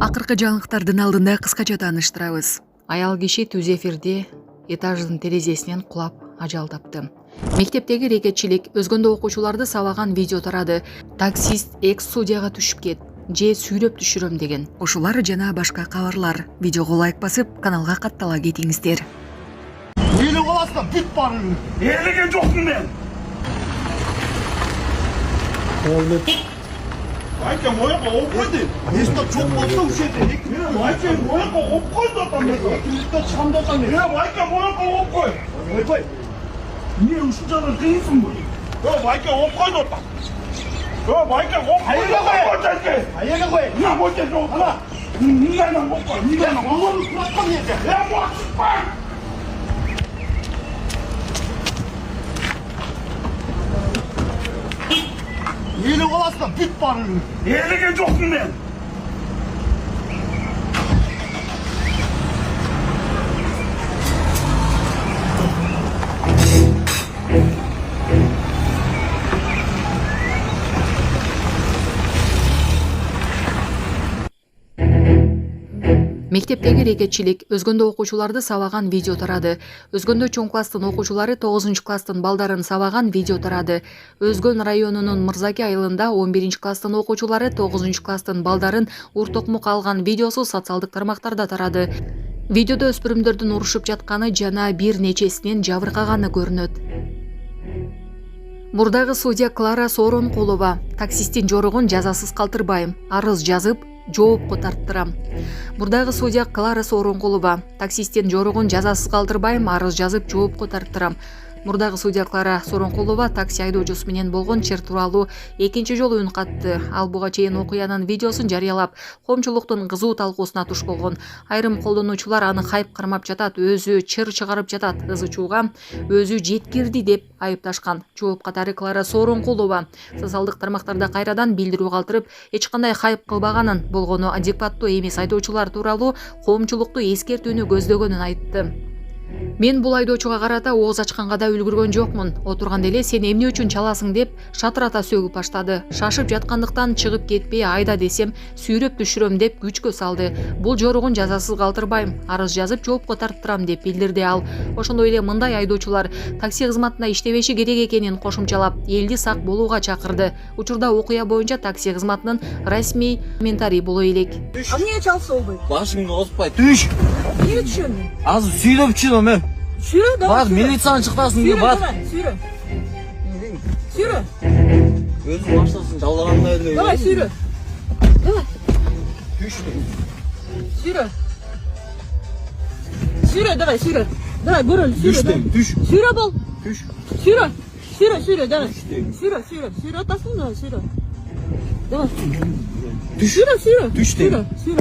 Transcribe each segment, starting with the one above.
Акыркы жаңылыктардын алдында кыскача тааныштырабыз. Аял киши түз эфирде этаждын терезесинен кулап ажал тапты. Мектептеги рекетчилик өзгөндө окуучуларды сабаган видео тарады. Таксист экс-судьяга түшүп кет, же сүйрөп түшүрөм деген. Ушулар жана башка кабарлар. Видеого лайк басып, каналга каттала кетиңиздер. Eli olasın büt barını. Eline çoksun ben. Oldu. Ayken moya ko koydu. Nesta çok fazla uşedi. Ayken moya ko koydu adam ne? Nesta çamda da ne? Ya ayken moya ko koy. Koy. Niye uşucanın kıyısın bu? Ya ayken koydu adam. Ya ayken koy. Hayırlı koy. Hayırlı koy. Ne koyacaksın o hala? Niye lan koy? Niye lan? Allah'ını bırakma niye? Ya bu açık. Eli olasın büt barını. Eline çoksun ben. Мектептеги рекетчилик өзгөндө окуучуларды сабаган видео тарады. Өзгөндө чоң класстын окуучулары 9-класстын балдарын сабаган видео тарады. Өзгөн районунун Мырзаке айылында 11-класстын окуучулары 9-класстын балдарын уртокмук алган видеосу социалдык тармактарда тарады. Видеодо өспүрүмдөрдүн урушуп жатканы жана бир нечесинин жабыркаганы көрүнөт. Мурдагы судья Клара Сооронкулова: таксисттин жорогун жазасыз калтырбайм, арыз жазып жоопко тарттырам. Мурдагы судья Клара Сооронкулова: таксисттин жорогун жазасыз калтырбайм, арыз жазып жоопко тарттырам. Мурдагы судья Клара Сооронкулова такси айдоочусу менен болгон чыр тууралуу экинчи жолу үн катты. Ал буга чейин окуянын видеосун жарыялап, коомчулуктун кызуу талкуусуна туш болгон. Айрым колдонуучулар аны хайп кармап жатат, өзү чыр чыгарып жатат, ызычууга өзү жеткирди деп айыпташкан. Жооп катары Клара Сооронкулова социалдык тармактарда кайрадан билдирүү калтырып, эч кандай хайп кылбаганын, болгону адекваттуу эмес айдоочулар тууралуу коомчулукту эскертүүнү көздөгөнүн айтты. Мен бул айдоочуга карата ооз ачканга да үлгүргөн жокмун. Отурганда эле сен эмне үчүн чаласың деп шатырата сөгүп баштады. Шашып жаткандыктан чыгып кетпей айда десем сүйрөп түшүрөм деп күчкө салды. Бул жорогун жазасыз калтырбайм, арыз жазып жоопко тарттырам деп билдирди ал. Ошондой эле мындай айдоочулар такси кызматына иштебеши керек экенин кошумчалап, элди сак болууга чакырды. Учурда окуя боюнча такси кызматынын расмий комментарий боло элек. А мне çalsa oldu. Başını ozpay düş. Niye düşüyorsun? Az suyla biçiyorum ben. Sürü davay. Bak militan çıktasın Sürü diye bak. davay. Sürü. Sürü. Gözün başlasın çallaranla öyle. Davay sürü. Davay. Düş. Sürü. Sürü davay sürü. Davay burun sürü. Düş davay. de düş. Sürü bol. Düş. Sürü. Sürü davay. Düştüm. Sürü atasın da sürü. Davay. Düş. Sürü. Düş de. Sürü.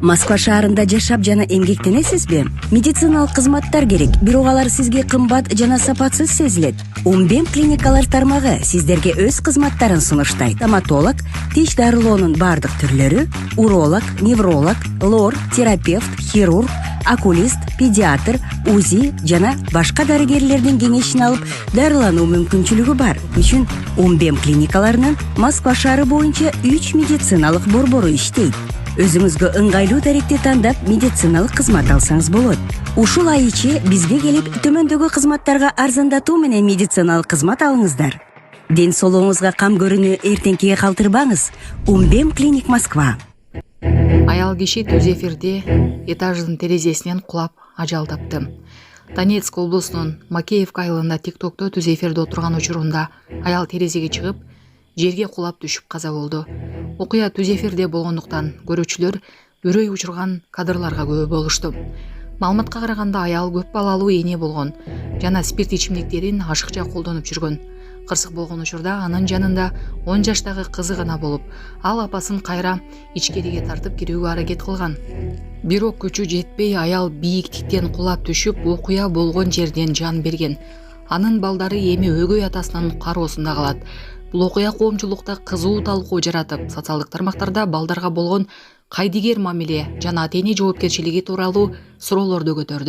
Москва шаарында жашап жана эмгектенесизби? Медициналык кызматтар керек, бирок алар сизге кымбат жана сапатсыз сезилет. Умбем клиникалар тармагы сиздерге өз кызматтарын сунуштайт. Стоматолог, тиш дарылоонун бардык түрлөрү, уролог, невролог, лор, терапевт, хирург, окулист, педиатр, УЗИ жана башка дарыгерлердин кеңешин алып дарылануу мүмкүнчүлүгү бар. Үчүн Умбем клиникаларынын Москва шаары боюнча 3 медициналык борбору иштейт. Өзүңүзгө ыңгайлуу даректи тандап медициналык кызмат алсаңыз болот. Ушул ай ичи бизге келип төмөндөгү кызматтарга арзандатуу менен медициналык кызмат алыңыздар. Ден соолугуңузга кам көрүүнү эртеңкиге калтырбаңыз. Умбем клиник Москва. Аял киши түз эфирде этаждын терезесинен кулап ажал тапты. Донецк облусунун Макеевка айылында тиктокто түз эфирде отурган учурунда аял терезеге чыгып, жерге кулап түшүп каза болду. Окуя түз эфирде болгондуктан көрүүчүлөр үрөй учурган кадрларга күбө болушту. Маалыматка караганда аял көп балалуу эне болгон жана спирт ичимдиктерин ашыкча колдонуп жүргөн. Кырсык болгон учурда анын жанында 10 жаштагы кызы гана болуп, ал апасын кайра ичкериге тартып кирүүгө аракет кылган. Бирок күчү жетпей аял бийиктиктен кулап түшүп, окуя болгон жерден жан берген. Анын балдары эми өгөй атасынын кароосунда калат. Бул окуя коомчулукта кызуу талкуу жаратып, социалдык тармактарда балдарга болгон кайдыгер мамиле жана ата-эне жоопкерчилиги тууралуу суроолорду көтөрдү.